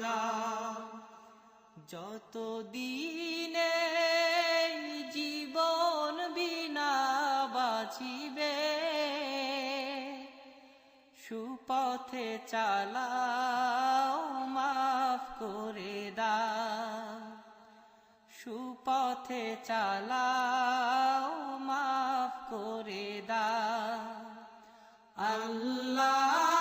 দিলাম। যত দিনে জীবন বিনা বাঁচিবে, সুপথে চালাও মাফ করে দাও, সুপথে চালাও মাফ করে দাও। আল্লাহ